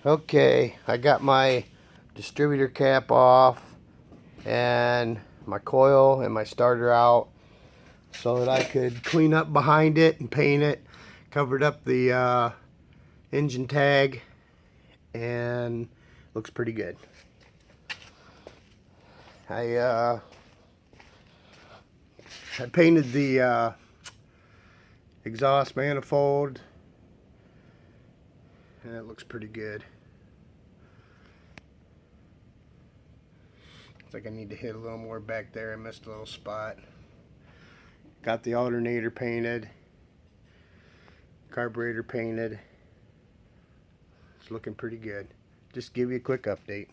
Okay, I got my distributor cap off and my coil and my starter out so that I could clean up behind it and paint it. Covered up the engine tag and looks pretty good. I painted the exhaust manifold and it looks pretty good. Looks like I need to hit a little more back there. I missed a little spot. Got the alternator painted, carburetor painted. It's looking pretty good. Just give you a quick update.